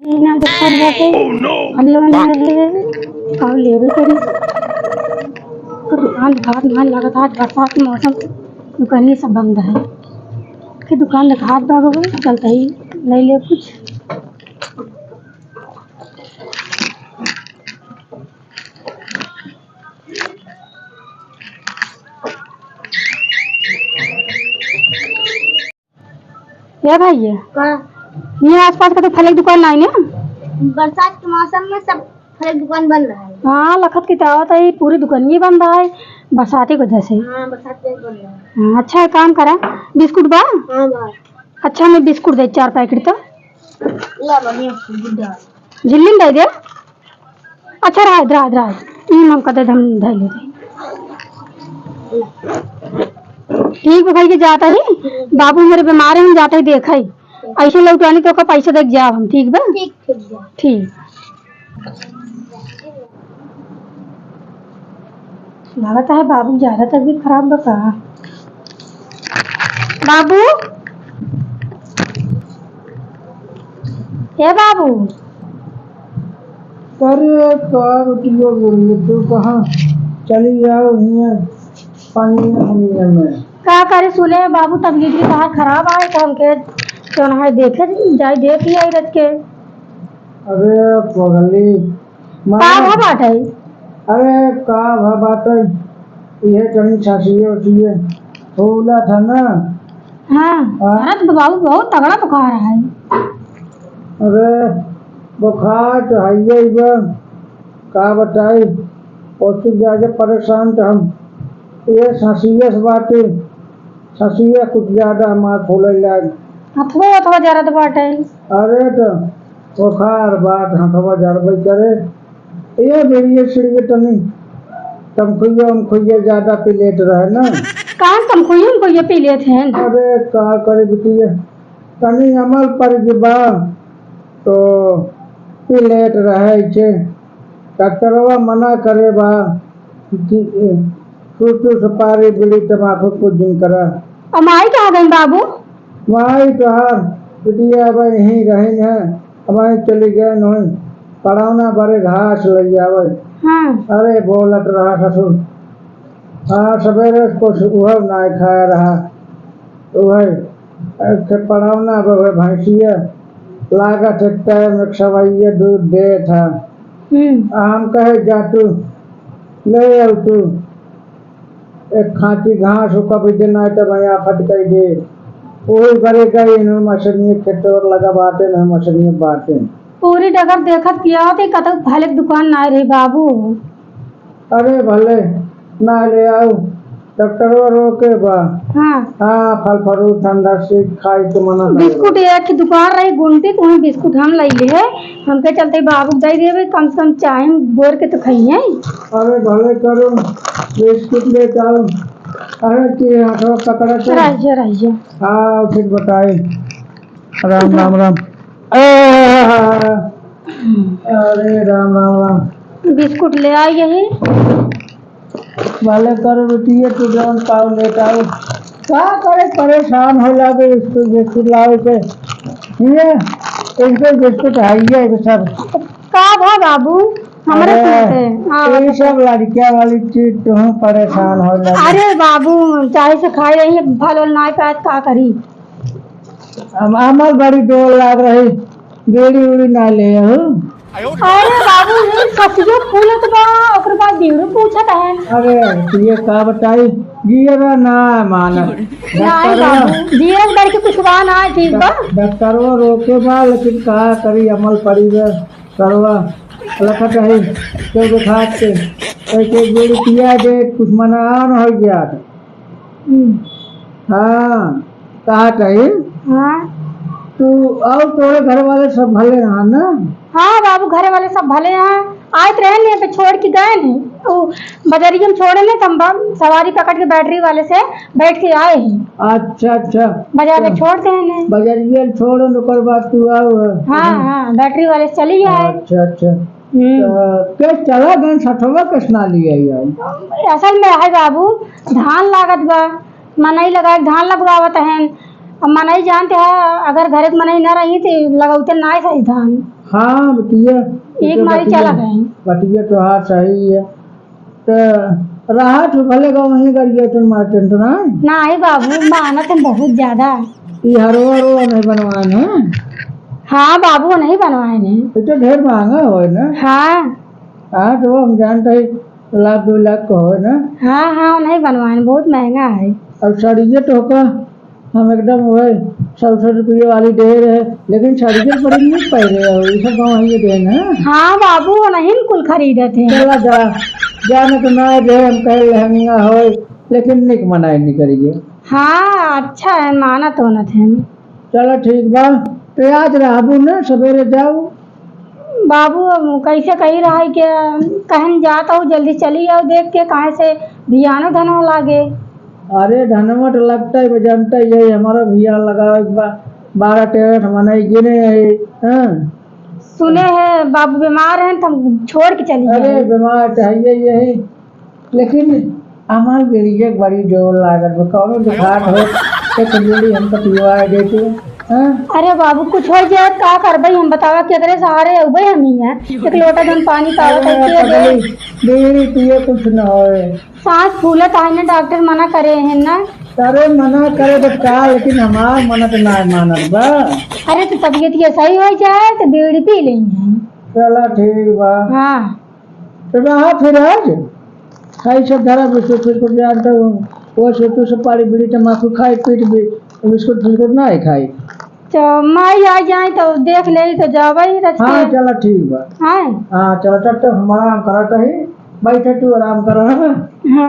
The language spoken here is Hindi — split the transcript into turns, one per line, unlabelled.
ना दुकान जाके और लेवे करी दुकान घाट ना लगता है। बरसात के मौसम दुकान सब बंद है कि दुकान घाट बागो चलता ही ले ले कुछ। ये भाई ये आसपास का तो फल की दुकान नहीं ना।
बरसात के मौसम में सब फल की दुकान बंद है।
हाँ लखत की दावत है पूरी दुकान ही बंद है बरसाती की वजह से।
हाँ बरसात में बंद है।
हाँ, अच्छा है काम करा बिस्कुट बा।
हाँ बा
अच्छा मैं बिस्कुट दे 4 पैकेट तो
ला बढ़िया गुड्डा
झिल्ली में दे दे। अच्छा रहा हम कदे हम धै ले ठीक है भाई के जाता ही बाबू मेरे बीमार है हम जाते ही देखा ही ऐसे लौटानी तो का पैसा देख जाओ हम ठीक बा। ठीक लागत है बाबू ज्यादा तबीयत खराब बता। बाबू ए बाबू
अरे कार उठियो बोलिए तू कहाँ चली जाओ पानी में
क्या करे सुने बाबू तबीयत भी बाहर खराब आए तो हमके क्यों ना देखे जाए देख ही आई रख के।
अरे पगली
का बात है।
अरे का बात है ये कहीं छासिए उठिए होला था ना।
हाँ अरे तो बाबू बहुत तगड़ा बुखार है।
अरे बुखार तो है ही का बताई और ज्यादा परेशान तो हम ये सांसिया से बात सांसिया कुछ ज्यादा हमारा खोले लाग
अथवा जरा बात है।
अरे तो बुखार बात हथवा जरबे करे ये बेरिए छिड़िए तनी तमखुइया ज्यादा पी लेट रहे ना।
कान तमखुइया पी लेते हैं।
अरे का करे बिटिया तनी अमल पर बा तो पी लेट रहे छे डॉक्टरवा मना करे बा तू सुपारी बीड़ी तम्बाकू कुछ दिन करा।
माई कहाँ गई बाबू।
माई तोहार बिटिया अब यहीं रही है हमारे चली गए नहीं पढ़ाना बड़े घास लग जावे।
हाँ
अरे बोलत रहा ससुर हाँ सवेरे कुछ वह ना खाया रहा वह पढ़ाना भैंसिया लागत टाइम सवाइया दूध दे था। हम कहे जा तू ले आओ तू एक खांची घास कभी देना तो भैया फटकाई दे वही करेगा मछली खेत और लगा बाटे न मछली बाटे
पूरी डगर देखत किया होते कतक भले दुकान ना रही बाबू।
अरे भले ना ले आओ डॉक्टर रोके बा।
हाँ
हाँ फल फ्रूट ठंडा से खाई तो मना
बिस्कुट एक दुकान रही गुंटी तो बिस्कुट हम ले लिए हमके चलते बाबू दे दे कम से कम चाय बोर के तो खाइए।
अरे भले करो बिस्कुट ले जाओ। अरे कि हाथों पकड़ा तो
रहिए
हाँ फिर बताए राम राम राम अरे राम राम राम
बिस्कुट ले आई यही
भले करो बेटिए तू जौन पाओ लेट आओ क्या करे परेशान हो जाते इसको बिस्कुट लाओ के ये एक दो बिस्कुट है सब
का भा बाबू हमारे
ये सब लड़कियां वाली चीज तुम परेशान हो जाते।
अरे बाबू चाहे से खाई रही है फल वल ना पाए का करी
अमल बड़ी डोर लाग रही बेड़ी उड़ी ना ले
अरे बाबू ये ससियो फूलत बा ओकर बाद दीवरो पूछत है।
अरे ये का बताई जियरा ना माना
जीवन भर के कुछ ना ठीक बा
डॉक्टरवा रोके बा लेकिन का करी अमल पड़ी करवा लखत है तो दिखात के एक बेड़ी पिया दे कुछ मनान हो गया। हाँ कहा कही
हाँ
तू और तोरे घर वाले सब भले हैं ना।
हाँ बाबू घर वाले सब भले हैं आए रहे नहीं पे छोड़ के गए नहीं तो बजरिया में छोड़े नहीं तम सवारी पकड़ के बैटरी वाले से बैठ के आए हैं।
अच्छा
बाजार में छोड़ते हैं
बजरिया छोड़ो नौकर बात तू आओ।
हाँ बैटरी वाले से चली आए।
अच्छा के चला गन सठवा कसना लिया
असल में है बाबू धान लागत बा मनई लगा धान लगवावत है अब मनई जानते है अगर घर मनई न रही तो लगौते ना सही धान।
हाँ बतिया
एक मारी चला गए।
बतिया तो हाँ सही है। तो रहा तो भले गाँव वहीं करिए तुम मार्टन तो ना
नहीं बाबू मेहनत है बहुत ज्यादा।
ये हरवा नहीं बनवाए ना।
हाँ बाबू नहीं बनवाए ने।
ये तो ढेर महंगा हो ना।
हाँ
हाँ तो हम जानते हैं 1-2 लाख का हो ना।
हाँ हाँ नहीं बनवाए बहुत महंगा है।
अब साड़िये तो का हम एकदम वही 100 रुपये वाली दे रहे लेकिन साड़िये बड़ी नहीं पह रहे हो ये सब गाँव ही दे ना।
हाँ बाबू वो नहीं कुल खरीदे थे।
चला जाने तो ना दे हम कहे लहंगा हो लेकिन निक मनाई नहीं करिए।
हाँ अच्छा है माना तो न थे।
चलो ठीक बा तो आज रहबू ना सवेरे जाओ।
बाबू कैसे कही रहा है कि कहन जाता हूँ जल्दी चली आओ देख के कहाँ से भियानो धनो लागे।
अरे धनवा तो लगता है जानता ही है हमारा भैया लगा 12-13 मनाई गिने है। हाँ?
सुने हैं बाबू बीमार हैं तो हम छोड़ के चली
अरे
गए।
बीमार चाहिए यही लेकिन हमार बेरिए बड़ी जोर लागत कौनो दिखात हो एक बीड़ी हमको पिवाए देते। हाँ?
अरे बाबू कुछ हो जाए का करबई हम बतावा केकरे सहारे उबे हम ही हैं एक लोटा जन पानी पावा करके दे।
बीड़ी पिए कुछ न होए।
सांस फूलत है ना डॉक्टर मना करे हैं ना।
अरे मना करे तो का लेकिन हमार मना तो ना मानत बा।
अरे तो तबीयत ये सही हो जाए तो बीड़ी पी लेंगे।
चला ठीक बा।
हाँ
तो रहा फिर आज खाई सब धरा बिस्कुट जानता हूँ वो छोटू से पारी बीड़ी तम्बाकू खाई पीट भी बिस्कुट ना ही खाई।
तो माई आ जाए तो देख ले तो जावा ही रच
हाँ
के।
चलो ठीक बा।
हाँ
हाँ चलो तब तक हम आराम करा ही बैठे तू आराम करो।
हाँ